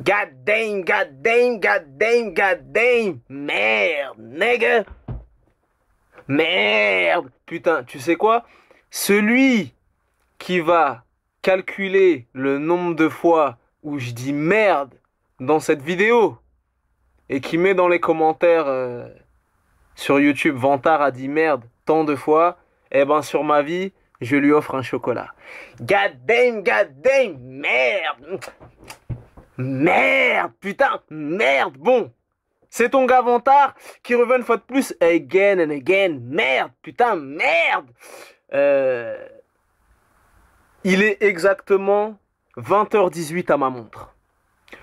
God damn, god damn, god damn, god damn. Merde, nigga. Merde. Putain, tu sais quoi? Celui qui va calculer le nombre de fois où je dis merde dans cette vidéo et qui met dans les commentaires sur YouTube, Vantard a dit merde tant de fois, eh ben sur ma vie, je lui offre un chocolat. God damn, merde. Merde, putain, merde, bon. C'est ton gars Vantard qui revient une fois de plus, again and again. Merde, putain, merde. Il est exactement 20h18 à ma montre.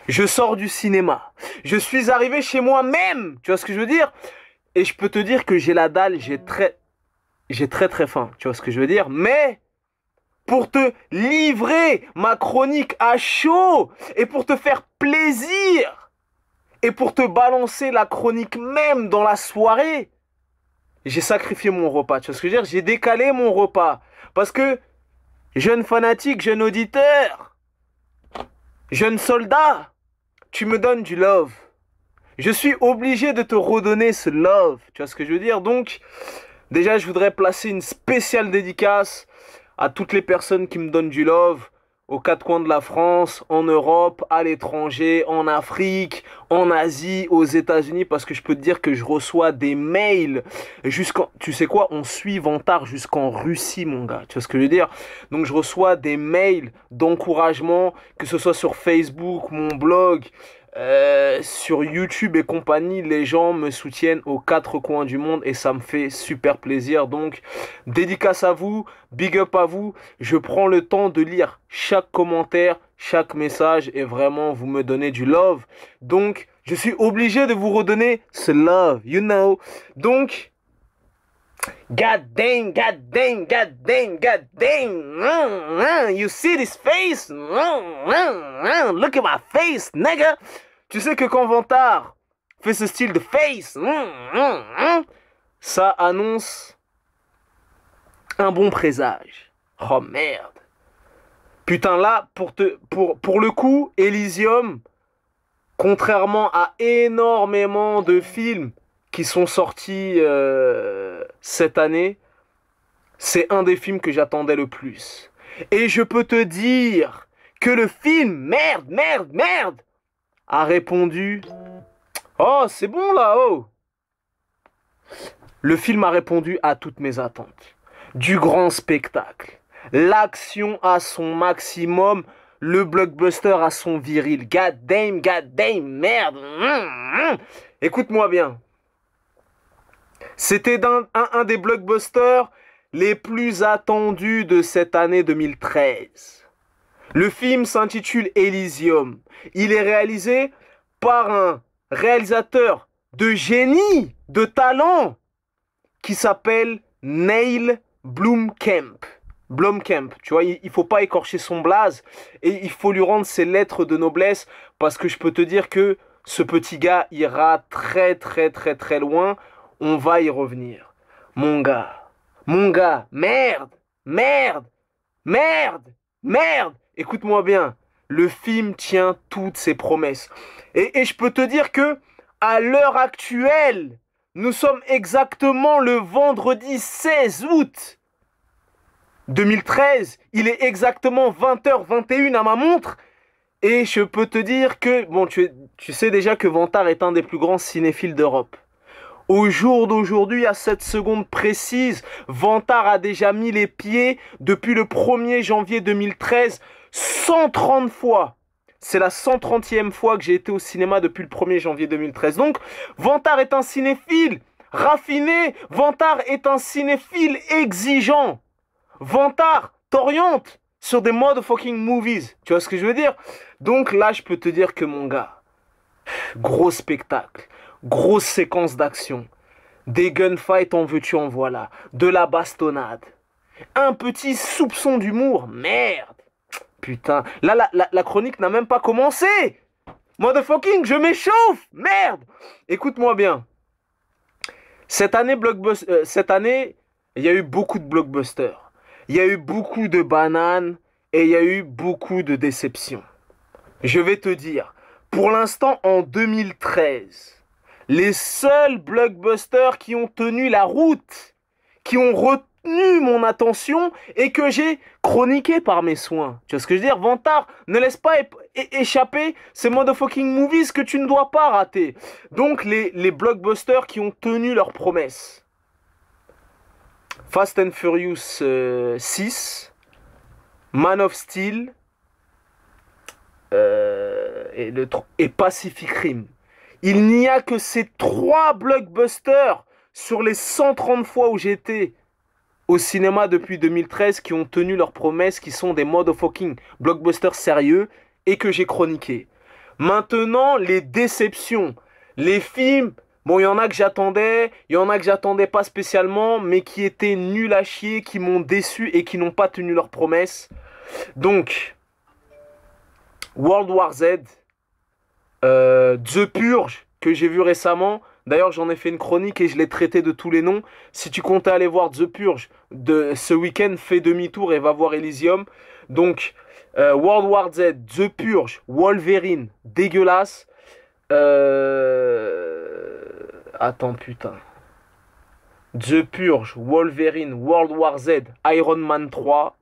Je sors du cinéma. Je suis arrivé chez moi-même. Tu vois ce que je veux dire? Et je peux te dire que j'ai la dalle, j'ai très faim. Tu vois ce que je veux dire? Mais pour te livrer ma chronique à chaud et pour te faire plaisir et pour te balancer la chronique même dans la soirée, j'ai sacrifié mon repas. Tu vois ce que je veux dire? J'ai décalé mon repas. Parce que, jeune fanatique, jeune auditeur, jeune soldat, tu me donnes du love. Je suis obligé de te redonner ce love. Tu vois ce que je veux dire? Donc, déjà, je voudrais placer une spéciale dédicace à toutes les personnes qui me donnent du love aux quatre coins de la France, en Europe, à l'étranger, en Afrique, en Asie, aux États-Unis, parce que je peux te dire que je reçois des mails jusqu'en... Tu sais quoi? On suit Vantard jusqu'en Russie, mon gars. Tu vois ce que je veux dire? Donc je reçois des mails d'encouragement, que ce soit sur Facebook, mon blog, sur YouTube et compagnie, les gens me soutiennent aux quatre coins du monde et ça me fait super plaisir. Donc, dédicace à vous, big up à vous. Je prends le temps de lire chaque commentaire, chaque message et vraiment vous me donnez du love. Donc, je suis obligé de vous redonner ce love, you know. Donc, God damn, God damn, God damn, God damn. You see this face? Look at my face, nigga. Tu sais que quand Vantard fait ce style de face, ça annonce un bon présage. Oh merde. Putain là, pour le coup, Elysium, contrairement à énormément de films qui sont sortis cette année, c'est un des films que j'attendais le plus. Et je peux te dire que le film, merde, a répondu... Oh, c'est bon là, oh. Le film a répondu à toutes mes attentes. Du grand spectacle, l'action à son maximum, le blockbuster à son viril. God damn, merde. Écoute-moi bien. C'était un des blockbusters les plus attendus de cette année 2013. Le film s'intitule Elysium. Il est réalisé par un réalisateur de génie, de talent, qui s'appelle Neil Blomkamp. Blomkamp, tu vois, il faut pas écorcher son blaze et il faut lui rendre ses lettres de noblesse parce que je peux te dire que ce petit gars ira très loin. On va y revenir. Mon gars, merde. Écoute-moi bien, le film tient toutes ses promesses. Et je peux te dire que, à l'heure actuelle, nous sommes exactement le vendredi 16 août 2013. Il est exactement 20h21 à ma montre. Et je peux te dire que, bon, tu sais déjà que Vantard est un des plus grands cinéphiles d'Europe. Au jour d'aujourd'hui, à cette seconde précise, Vantard a déjà mis les pieds depuis le 1er janvier 2013 130 fois. C'est la 130e fois que j'ai été au cinéma depuis le 1er janvier 2013. Donc, Vantard est un cinéphile raffiné. Vantard est un cinéphile exigeant. Vantard t'oriente sur des motherfucking movies. Tu vois ce que je veux dire? Donc là, je peux te dire que mon gars, gros spectacle. Grosse séquence d'action. Des gunfights en veux-tu en voilà. De la bastonnade. Un petit soupçon d'humour. Merde. Putain. Là, la chronique n'a même pas commencé. Motherfucking, je m'échauffe. Merde. Écoute-moi bien. Cette année, il y a eu beaucoup de blockbusters. Il y a eu beaucoup de bananes. Et il y a eu beaucoup de déceptions. Je vais te dire. Pour l'instant, en 2013, les seuls blockbusters qui ont tenu la route, qui ont retenu mon attention et que j'ai chroniqué par mes soins. Tu vois ce que je veux dire? Vantard, ne laisse pas échapper ces motherfucking movies que tu ne dois pas rater. Donc, les blockbusters qui ont tenu leurs promesses. Fast and Furious 6, Man of Steel et Pacific Rim. Il n'y a que ces 3 blockbusters sur les 130 fois où j'ai été au cinéma depuis 2013 qui ont tenu leurs promesses, qui sont des motherfucking blockbusters sérieux et que j'ai chroniqués. Maintenant, les déceptions, les films, bon, il y en a que j'attendais, il y en a que j'attendais pas spécialement, mais qui étaient nuls à chier, qui m'ont déçu et qui n'ont pas tenu leurs promesses. Donc, World War Z, The Purge, que j'ai vu récemment. D'ailleurs, j'en ai fait une chronique et je l'ai traité de tous les noms. Si tu comptais aller voir The Purge de ce week-end, fais demi-tour et va voir Elysium. Donc, World War Z, The Purge, Wolverine, dégueulasse. Attends, putain. The Purge, Wolverine, World War Z, Iron Man 3.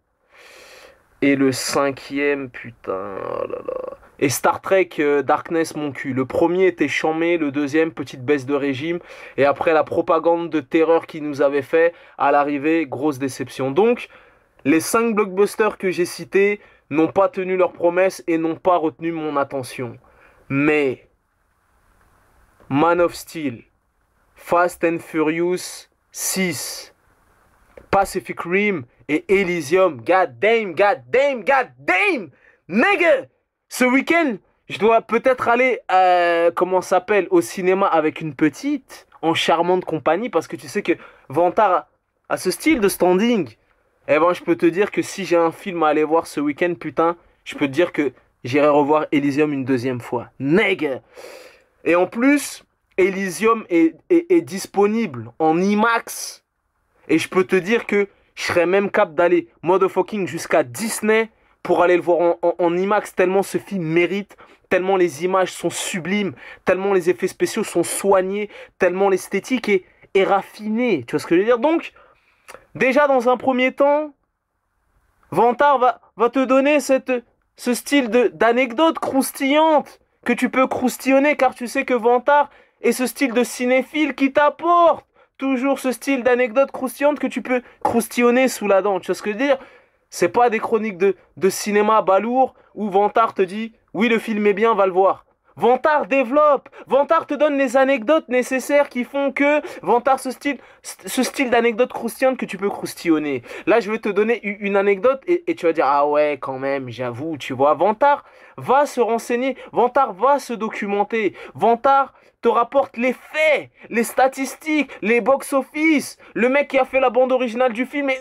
Et le 5e, putain, oh là là. Et Star Trek Darkness, mon cul. Le premier était chambé, le deuxième, petite baisse de régime. Et après la propagande de terreur qu'il nous avait fait, à l'arrivée, grosse déception. Donc, les 5 blockbusters que j'ai cités n'ont pas tenu leurs promesses et n'ont pas retenu mon attention. Mais, Man of Steel, Fast and Furious 6, Pacific Rim et Elysium. God damn, nigga! Ce week-end, je dois peut-être aller, comment ça s'appelle, au cinéma avec une petite, en charmante compagnie, parce que tu sais que Vantard a ce style de standing. Eh ben, je peux te dire que si j'ai un film à aller voir ce week-end, putain, je peux te dire que j'irai revoir Elysium une deuxième fois. Nigga! Et en plus, Elysium est disponible en IMAX. Et je peux te dire que je serais même capable d'aller motherfucking jusqu'à Disney pour aller le voir en IMAX, tellement ce film mérite, tellement les images sont sublimes, tellement les effets spéciaux sont soignés, tellement l'esthétique est raffinée. Tu vois ce que je veux dire? Donc, déjà dans un premier temps, Vantard va te donner ce style d'anecdote croustillante que tu peux croustillonner, car tu sais que Vantard est ce style de cinéphile qui t'apporte toujours ce style d'anecdote croustillante que tu peux croustillonner sous la dent. Tu vois ce que je veux dire? C'est pas des chroniques de cinéma balourd où Vantard te dit « Oui, le film est bien, va le voir ». Vantard développe, Vantard te donne les anecdotes nécessaires qui font que Vantard ce style d'anecdote croustillante que tu peux croustillonner. Là, je vais te donner une anecdote et tu vas dire « Ah ouais, quand même, j'avoue, tu vois. » Vantard va se renseigner, Vantard va se documenter, Vantard te rapporte les faits, les statistiques, les box-office, le mec qui a fait la bande originale du film et...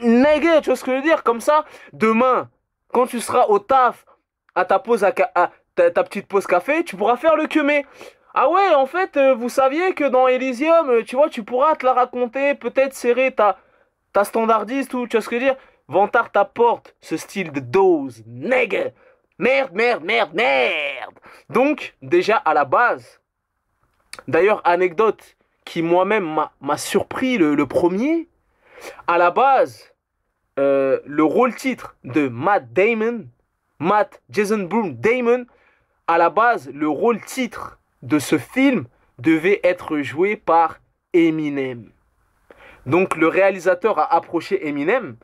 Nègre, tu vois ce que je veux dire? Comme ça, demain, quand tu seras au taf, à ta pause ta petite pause café, tu pourras faire le mais ah ouais, en fait, vous saviez que dans Elysium, tu vois, tu pourras te la raconter, peut-être serrer ta standardiste ou tu vois ce que je veux dire? Vantard t'apporte ce style de dose, nègre. Merde. Donc, déjà, à la base, d'ailleurs, anecdote qui moi-même m'a surpris le premier, à la base, le rôle-titre de Jason Bourne Damon, à la base, le rôle-titre de ce film devait être joué par Eminem. Donc le réalisateur a approché Eminem,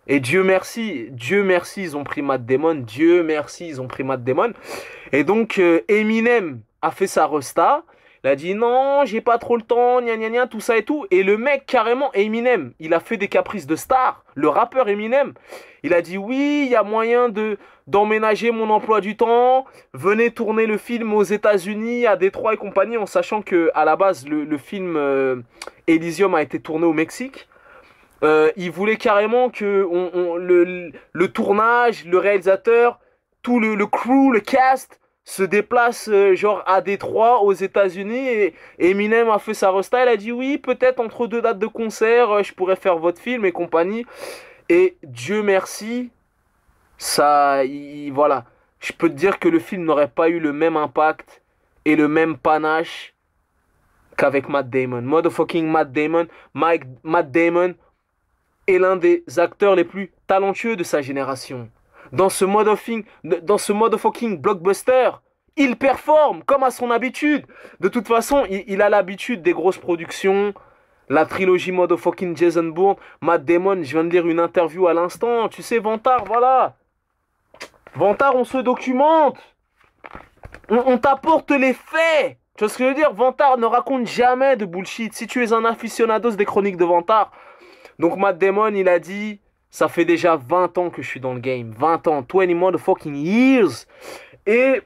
et Dieu merci, ils ont pris Matt Damon, et donc Eminem a fait sa resta. Il a dit non, j'ai pas trop le temps, tout ça et tout. Et le mec, carrément, Eminem, il a fait des caprices de star. Le rappeur Eminem, il a dit oui, il y a moyen d'emménager mon emploi du temps. Venez tourner le film aux États-Unis, à Détroit et compagnie, en sachant que à la base, le film Elysium a été tourné au Mexique. Il voulait carrément que le tournage, le réalisateur, tout le crew, le cast se déplace genre à Détroit aux États-Unis et Eminem a fait sa resta. Il a dit oui, peut-être entre 2 dates de concert, je pourrais faire votre film et compagnie. Et Dieu merci, voilà, je peux te dire que le film n'aurait pas eu le même impact et le même panache qu'avec Matt Damon. Motherfucking Matt Damon. Matt Damon est l'un des acteurs les plus talentueux de sa génération. Dans ce motherfucking blockbuster, il performe comme à son habitude. De toute façon, il a l'habitude des grosses productions. La trilogie motherfucking Jason Bourne, Matt Damon, je viens de lire une interview à l'instant. Tu sais, Vantard, voilà. Vantard, on se documente. On t'apporte les faits. Tu vois ce que je veux dire? Vantard ne raconte jamais de bullshit. Si tu es un aficionados des chroniques de Vantard. Donc Matt Damon, il a dit, ça fait déjà 20 ans que je suis dans le game. 20 ans, 20 motherfucking years. Et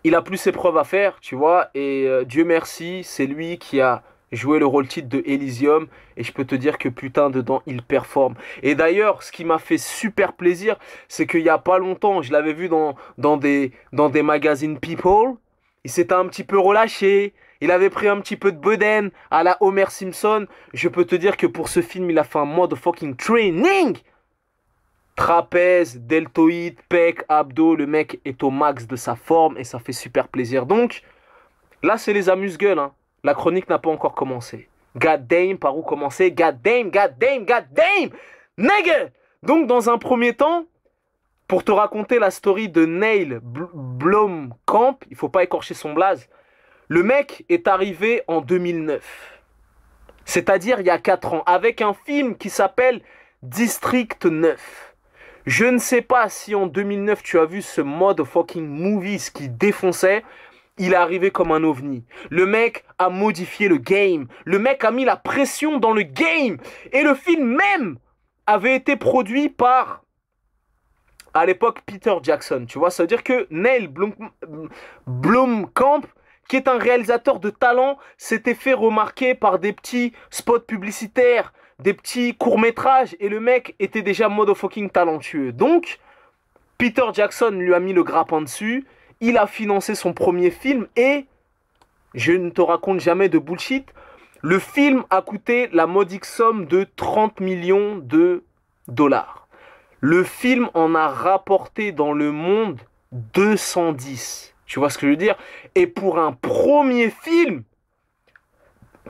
il a plus ses preuves à faire, tu vois. Et Dieu merci, c'est lui qui a joué le rôle titre de Elysium. Et je peux te dire que putain, dedans, il performe. Et d'ailleurs, ce qui m'a fait super plaisir, c'est qu'il n'y a pas longtemps, je l'avais vu dans des magazines People. Il s'était un petit peu relâché. Il avait pris un petit peu de bedaine à la Homer Simpson. Je peux te dire que pour ce film, il a fait un motherfucking training. Trapèze, deltoïde, pec, abdos. Le mec est au max de sa forme et ça fait super plaisir. Donc, là, c'est les amuse-gueules. Hein. La chronique n'a pas encore commencé. God damn, par où commencer? God damn, god damn, god damn, nigga! Donc, dans un premier temps, pour te raconter la story de Neil Blomkamp, il faut pas écorcher son blaze. Le mec est arrivé en 2009. C'est-à-dire il y a 4 ans. Avec un film qui s'appelle District 9. Je ne sais pas si en 2009 tu as vu ce motherfucking movies qui défonçait. Il est arrivé comme un ovni. Le mec a modifié le game. Le mec a mis la pression dans le game. Et le film même avait été produit par, à l'époque, Peter Jackson. Tu vois, ça veut dire que Neil Blomkamp, qui est un réalisateur de talent, s'était fait remarquer par des petits spots publicitaires, des petits courts-métrages, et le mec était déjà motherfucking talentueux. Donc, Peter Jackson lui a mis le grappin dessus, il a financé son premier film, et, je ne te raconte jamais de bullshit, le film a coûté la modique somme de 30 millions de dollars. Le film en a rapporté dans le monde 210. Tu vois ce que je veux dire? Et pour un premier film,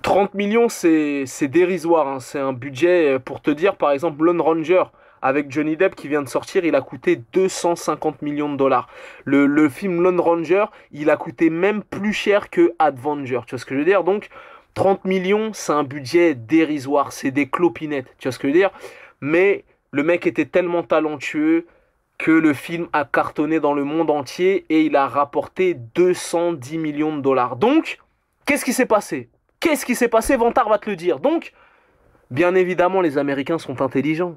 30 millions, c'est dérisoire. Hein. C'est un budget, pour te dire, par exemple, Lone Ranger, avec Johnny Depp qui vient de sortir, il a coûté 250 millions de dollars. Le film Lone Ranger, il a coûté même plus cher que Avenger. Tu vois ce que je veux dire? Donc, 30 millions, c'est un budget dérisoire. C'est des clopinettes. Tu vois ce que je veux dire? Mais le mec était tellement talentueux que le film a cartonné dans le monde entier et il a rapporté 210 millions de dollars. Donc, qu'est-ce qui s'est passé? Qu'est-ce qui s'est passé? Vantard va te le dire. Donc, bien évidemment, les Américains sont intelligents.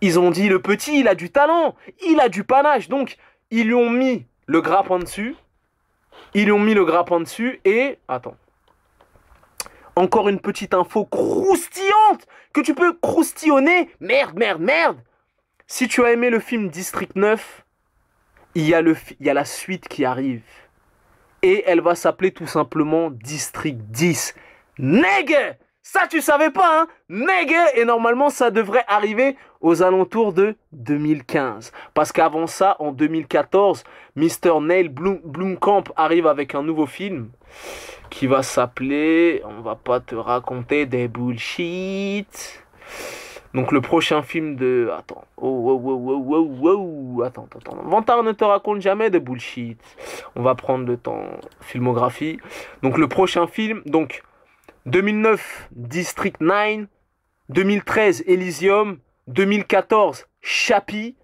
Ils ont dit, le petit, il a du talent, il a du panache. Donc, ils lui ont mis le grappin dessus. Ils lui ont mis le grappin dessus et... Attends. Encore une petite info croustillante que tu peux croustillonner. Merde, merde, merde. Si tu as aimé le film District 9, il y a la suite qui arrive. Et elle va s'appeler tout simplement District 10. Nègre! Ça, tu savais pas, hein? Nègre! Et normalement, ça devrait arriver aux alentours de 2015. Parce qu'avant ça, en 2014, Mr. Neil Blomkamp arrive avec un nouveau film qui va s'appeler... On va pas te raconter des bullshit... Donc le prochain film de... Attends. Attends. Vantard ne te raconte jamais de bullshit. On va prendre le temps. Filmographie. Donc le prochain film. Donc 2009, District 9. 2013, Elysium. 2014, Chappie.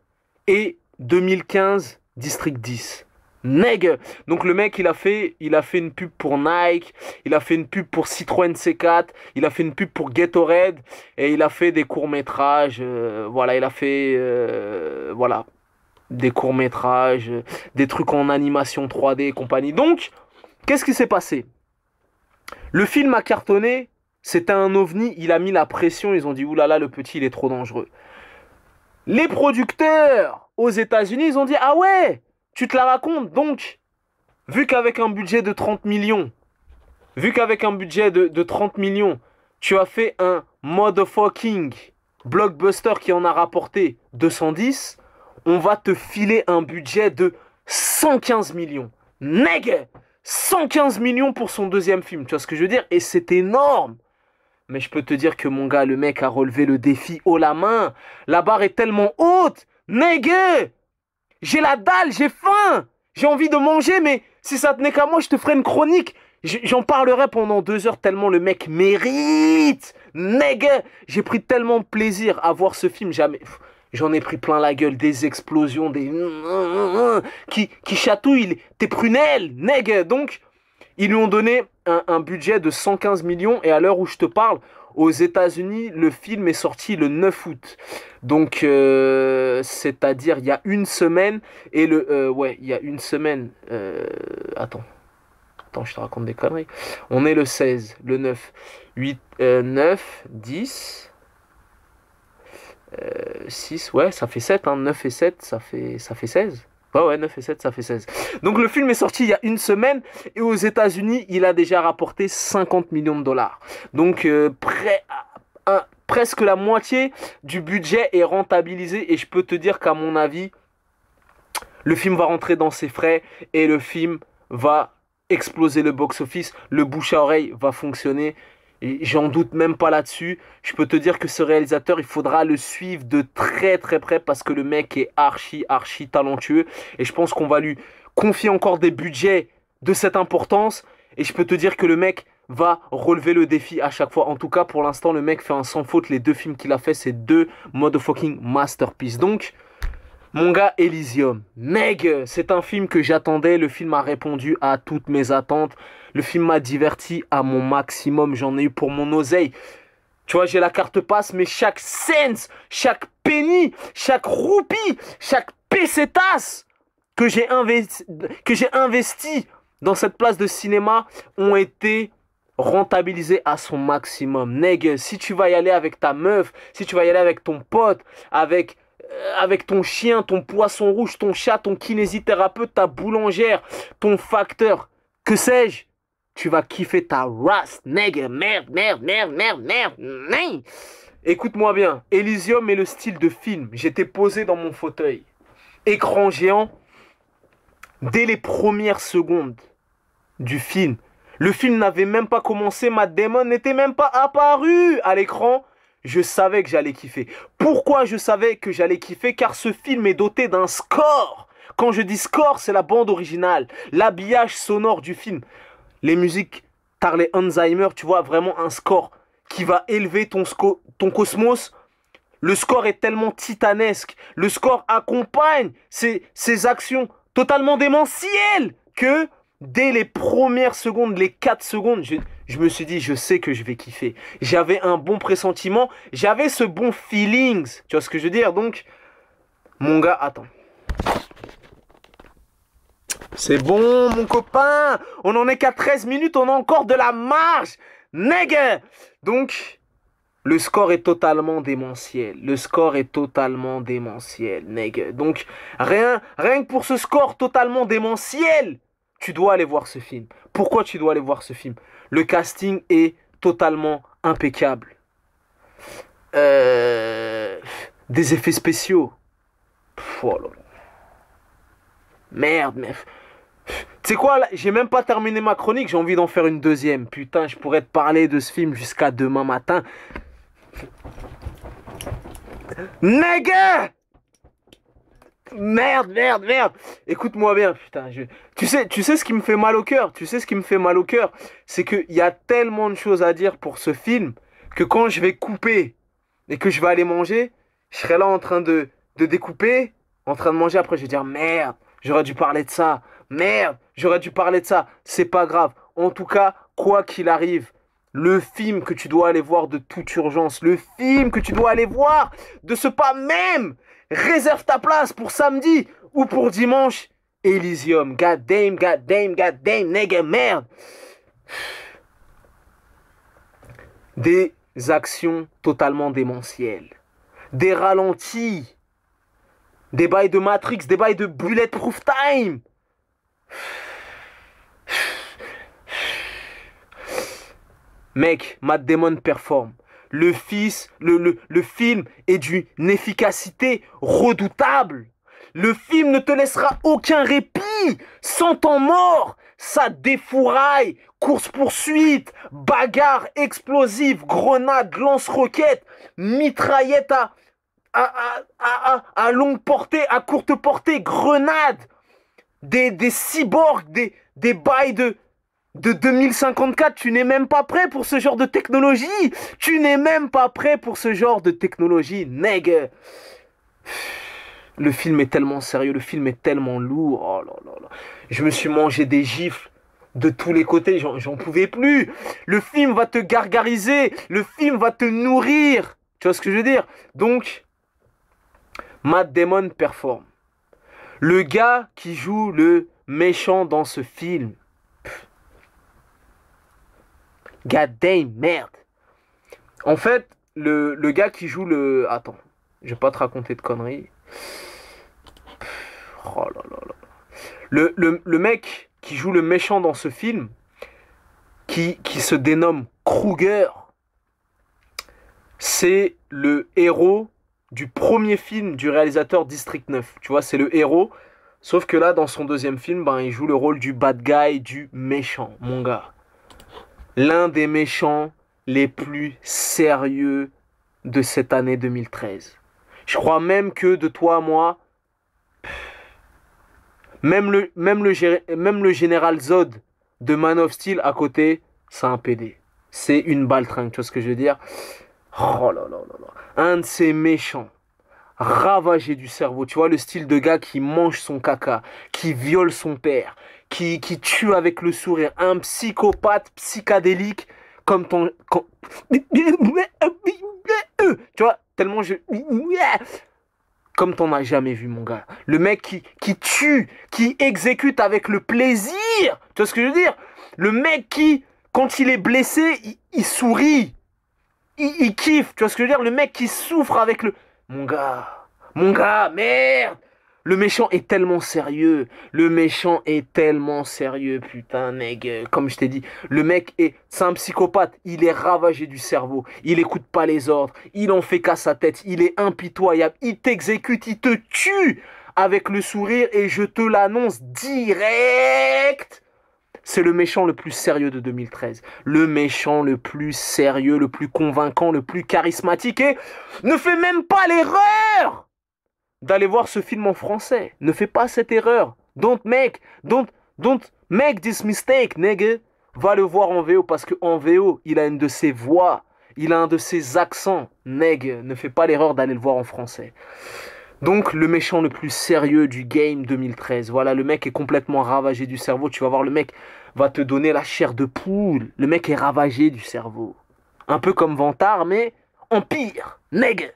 Et 2015, District 10. Nègre. Donc le mec il a fait une pub pour Nike, il a fait une pub pour Citroën C4, il a fait une pub pour Gatorade et il a fait des courts-métrages, voilà, il a fait voilà, des courts-métrages, des trucs en animation 3D et compagnie. Donc, qu'est-ce qui s'est passé? Le film a cartonné, c'était un ovni, il a mis la pression, ils ont dit oulala, le petit il est trop dangereux. Les producteurs aux États-Unis, ils ont dit ah ouais, tu te la racontes, donc, vu qu'avec un budget de 30 millions, tu as fait un motherfucking blockbuster qui en a rapporté 210, on va te filer un budget de 115 millions. Nègre, 115 millions pour son deuxième film, tu vois ce que je veux dire? Et c'est énorme. Mais je peux te dire que mon gars, le mec a relevé le défi haut la main. La barre est tellement haute. Nègre, j'ai la dalle, j'ai faim. J'ai envie de manger, mais si ça tenait qu'à moi, je te ferais une chronique. J'en parlerai pendant 2 heures tellement le mec mérite. Nègre, j'ai pris tellement de plaisir à voir ce film. Jamais... J'en ai pris plein la gueule, des explosions, des... qui chatouillent tes prunelles, nègre. Donc, ils lui ont donné un budget de 115 millions. Et à l'heure où je te parle, aux États-Unis, le film est sorti le 9 août. Donc, c'est-à-dire, il y a une semaine. Et ouais, il y a une semaine. Attends, je te raconte des conneries. On est le 16, le 9. 8, 9, 10... 6, ouais, ça fait 7, hein. 9 et 7, ça fait 16. Ouais, 9 et 7, ça fait 16. Donc le film est sorti il y a une semaine et aux États-Unis, il a déjà rapporté 50 millions de dollars. Donc presque la moitié du budget est rentabilisé et je peux te dire qu'à mon avis, le film va rentrer dans ses frais et le film va exploser le box-office. Le bouche à oreille va fonctionner. Et j'en doute même pas là-dessus. Je peux te dire que ce réalisateur, il faudra le suivre de très très près parce que le mec est archi talentueux. Et je pense qu'on va lui confier encore des budgets de cette importance. Et je peux te dire que le mec va relever le défi à chaque fois. En tout cas, pour l'instant, le mec fait un sans faute. Les 2 films qu'il a fait, c'est 2 motherfucking masterpieces. Donc, mon gars, Elysium. Meg, c'est un film que j'attendais. Le film a répondu à toutes mes attentes. Le film m'a diverti à mon maximum. J'en ai eu pour mon oseille. Tu vois, j'ai la carte passe, mais chaque cent, chaque penny, chaque roupie, chaque pesetas que j'ai investi dans cette place de cinéma ont été rentabilisés à son maximum. Nègre, si tu vas y aller avec ta meuf, si tu vas y aller avec ton pote, avec ton chien, ton poisson rouge, ton chat, ton kinésithérapeute, ta boulangère, ton facteur, que sais-je, tu vas kiffer ta race, nègre, merde. Écoute-moi bien, Elysium est le style de film. J'étais posé dans mon fauteuil, écran géant, dès les premières secondes du film. Le film n'avait même pas commencé, Matt Damon n'était même pas apparu à l'écran. Je savais que j'allais kiffer. Pourquoi je savais que j'allais kiffer? Car ce film est doté d'un score. Quand je dis score, c'est la bande originale, l'habillage sonore du film. Les musiques Tarley Alzheimer, tu vois, vraiment un score qui va élever ton cosmos. Le score est tellement titanesque. Le score accompagne ces actions totalement démentielles que dès les premières secondes, les 4 secondes, je me suis dit, je sais que je vais kiffer. J'avais un bon pressentiment. J'avais ce bon feelings. Tu vois ce que je veux dire? Donc, mon gars, attends. C'est bon, mon copain. On en est qu'à 13 minutes. On a encore de la marge. Nègre. Donc, le score est totalement démentiel. Nègre. Donc, rien que pour ce score totalement démentiel, tu dois aller voir ce film. Pourquoi tu dois aller voir ce film? Le casting est totalement impeccable. Des effets spéciaux. Oh là là. Merde. Tu sais quoi, là, j'ai même pas terminé ma chronique, j'ai envie d'en faire une deuxième. Putain, je pourrais te parler de ce film jusqu'à demain matin. Nègre! Merde. Écoute-moi bien, putain. Tu sais ce qui me fait mal au cœur? C'est qu'il y a tellement de choses à dire pour ce film que quand je vais couper et que je vais aller manger, je serai là en train de découper, en train de manger. Après, je vais dire merde, j'aurais dû parler de ça. C'est pas grave. En tout cas, quoi qu'il arrive, le film que tu dois aller voir de toute urgence, le film que tu dois aller voir de ce pas même, réserve ta place pour samedi ou pour dimanche. Elysium, god damn, nègre, merde. Des actions totalement démentielles, des ralentis, des bails de Matrix, des bails de Bulletproof Time. Mec, Matt Damon performe. Le film est d'une efficacité redoutable. Le film ne te laissera aucun répit. 100 ans mort. Ça défouraille. Course-poursuite. Bagarre explosive. Grenade, lance-roquette. Mitraillette à longue portée, à courte portée. Grenade. Des cyborgs. Des bails de 2054, tu n'es même pas prêt pour ce genre de technologie. Tu n'es même pas prêt pour ce genre de technologie, nègre. Le film est tellement sérieux, le film est tellement lourd. Oh là là là. Je me suis mangé des gifles de tous les côtés, j'en pouvais plus. Le film va te gargariser, le film va te nourrir. Tu vois ce que je veux dire? Donc, Matt Damon performe. Le gars qui joue le méchant dans ce film, god damn, merde. En fait, le gars qui joue le... Attends, je vais pas te raconter de conneries. Oh là là là. Le mec qui joue le méchant dans ce film, qui se dénomme Kruger, c'est le héros du premier film du réalisateur District 9. Tu vois, c'est le héros. Sauf que là, dans son deuxième film, ben, il joue le rôle du bad guy, du méchant, mon gars. L'un des méchants les plus sérieux de cette année 2013. Je crois même que de toi à moi, même le général Zod de Man of Steel à côté, c'est un PD. C'est une baltringue, tu vois ce que je veux dire? Oh là là là là. Un de ces méchants, ravagé du cerveau. Tu vois le style de gars qui mange son caca, qui viole son père, qui tue avec le sourire. Un psychopathe psychédélique comme ton... Tu vois, tellement je... Comme t'en as jamais vu, mon gars. Le mec qui tue, qui exécute avec le plaisir. Tu vois ce que je veux dire? Le mec qui, quand il est blessé, il sourit. Il kiffe. Tu vois ce que je veux dire? Le mec qui souffre avec le... Mon gars, merde. Le méchant est tellement sérieux. Le méchant est tellement sérieux, putain, nègre. Comme je t'ai dit, le mec c'est un psychopathe. Il est ravagé du cerveau. Il écoute pas les ordres. Il en fait qu'à sa tête. Il est impitoyable. Il t'exécute, il te tue avec le sourire. Et je te l'annonce direct. C'est le méchant le plus sérieux de 2013. Le méchant le plus sérieux, le plus convaincant, le plus charismatique. Et ne fais même pas l'erreur d'aller voir ce film en français. Ne fais pas cette erreur. Don't make this mistake, nigga. Va le voir en VO parce qu'en VO, il a une de ses voix. Il a un de ses accents. Nigga, ne fais pas l'erreur d'aller le voir en français. Donc, le méchant le plus sérieux du game 2013. Voilà, le mec est complètement ravagé du cerveau. Tu vas voir, le mec va te donner la chair de poule. Le mec est ravagé du cerveau. Un peu comme Vantard, mais en pire. Nigga.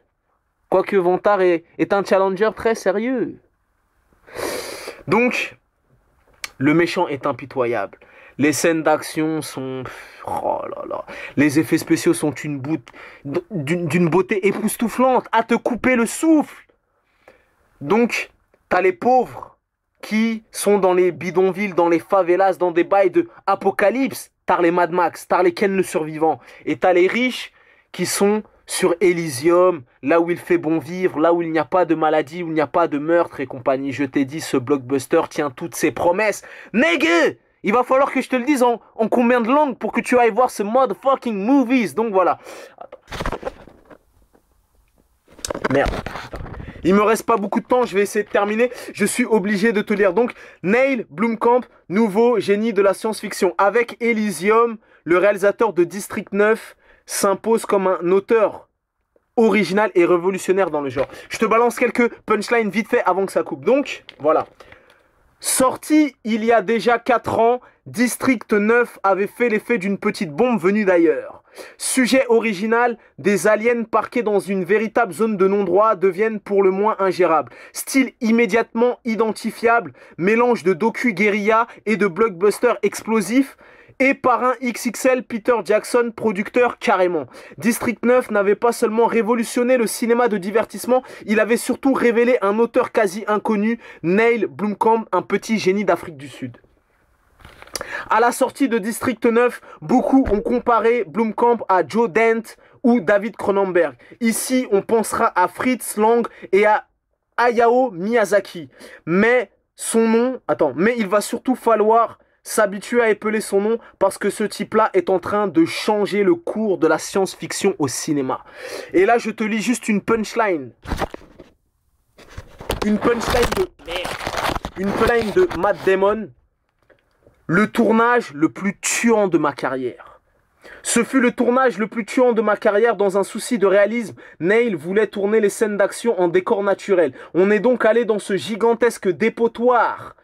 Quoique Vantard est un challenger très sérieux. Donc, le méchant est impitoyable. Les scènes d'action sont... Oh là là. Les effets spéciaux sont d'une beauté époustouflante, à te couper le souffle. Donc, t'as les pauvres qui sont dans les bidonvilles, dans les favelas, dans des bails de apocalypse. T'as les Mad Max, t'as les Ken le survivant. Et t'as les riches qui sont sur Elysium, là où il fait bon vivre, là où il n'y a pas de maladie, où il n'y a pas de meurtre et compagnie. Je t'ai dit, ce blockbuster tient toutes ses promesses. Nègre! Il va falloir que je te le dise en combien de langues pour que tu ailles voir ce motherfucking movies. Donc voilà. Attends. Merde. Il me reste pas beaucoup de temps, je vais essayer de terminer. Je suis obligé de te lire. Donc, Neil Blomkamp, nouveau génie de la science-fiction. Avec Elysium, le réalisateur de District 9 s'impose comme un auteur original et révolutionnaire dans le genre. Je te balance quelques punchlines vite fait avant que ça coupe. Donc, voilà. Sorti il y a déjà 4 ans, District 9 avait fait l'effet d'une petite bombe venue d'ailleurs. Sujet original, des aliens parqués dans une véritable zone de non-droit deviennent pour le moins ingérables. Style immédiatement identifiable, mélange de docu-guérilla et de blockbuster explosif. Et parrain XXL Peter Jackson, producteur carrément. District 9 n'avait pas seulement révolutionné le cinéma de divertissement, il avait surtout révélé un auteur quasi inconnu, Neil Blomkamp, un petit génie d'Afrique du Sud. À la sortie de District 9, beaucoup ont comparé Blomkamp à Joe Dante ou David Cronenberg. Ici, on pensera à Fritz Lang et à Hayao Miyazaki. Mais son nom, attends, mais il va surtout falloir s'habituer à épeler son nom parce que ce type-là est en train de changer le cours de la science-fiction au cinéma. Et là, je te lis juste une punchline. Une punchline de Matt Damon. Le tournage le plus tuant de ma carrière. Ce fut le tournage le plus tuant de ma carrière. Dans un souci de réalisme, Neil voulait tourner les scènes d'action en décor naturel. On est donc allé dans ce gigantesque dépotoir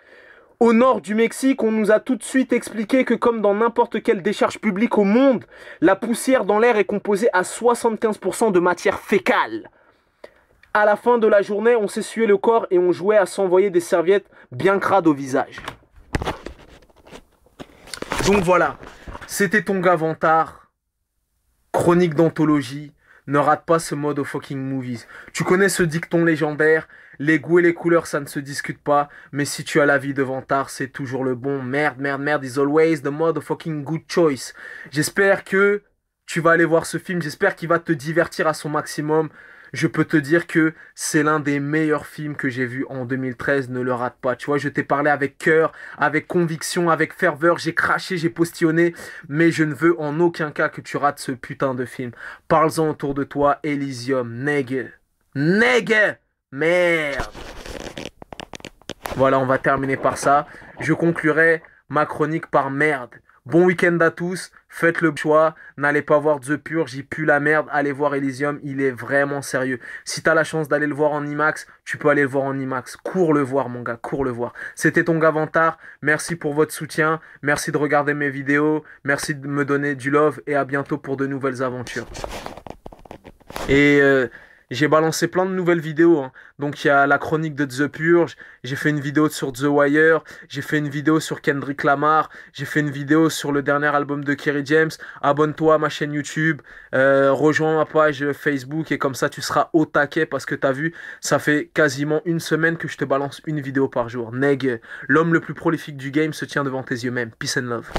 au nord du Mexique. On nous a tout de suite expliqué que comme dans n'importe quelle décharge publique au monde, la poussière dans l'air est composée à 75% de matière fécale. À la fin de la journée, on s'essuyait le corps et on jouait à s'envoyer des serviettes bien crades au visage. Donc voilà, c'était ton gars Vantard, chronique d'anthologie. Ne rate pas ce mode au fucking movies. Tu connais ce dicton légendaire, les goûts et les couleurs ça ne se discute pas, mais si tu as l'avis de Vantard, c'est toujours le bon. Merde is always the mode fucking good choice. J'espère que tu vas aller voir ce film, j'espère qu'il va te divertir à son maximum. Je peux te dire que c'est l'un des meilleurs films que j'ai vu en 2013, ne le rate pas. Tu vois, je t'ai parlé avec cœur, avec conviction, avec ferveur, j'ai craché, j'ai postillonné, mais je ne veux en aucun cas que tu rates ce putain de film. Parle-en autour de toi, Elysium, nègre, merde. Voilà, on va terminer par ça. Je conclurai ma chronique par merde. Bon week-end à tous, faites le choix, n'allez pas voir The Purge, j'y pue la merde, allez voir Elysium, il est vraiment sérieux. Si t'as la chance d'aller le voir en IMAX, tu peux aller le voir en IMAX, cours le voir mon gars, cours le voir. C'était ton gars Vantard, merci pour votre soutien, merci de regarder mes vidéos, merci de me donner du love et à bientôt pour de nouvelles aventures. Et j'ai balancé plein de nouvelles vidéos, hein. Donc il y a la chronique de The Purge, j'ai fait une vidéo sur The Wire, j'ai fait une vidéo sur Kendrick Lamar, j'ai fait une vidéo sur le dernier album de Kerry James. Abonne-toi à ma chaîne YouTube, rejoins ma page Facebook et comme ça tu seras au taquet parce que t'as vu, ça fait quasiment une semaine que je te balance une vidéo par jour. Neg, l'homme le plus prolifique du game se tient devant tes yeux même. Peace and love.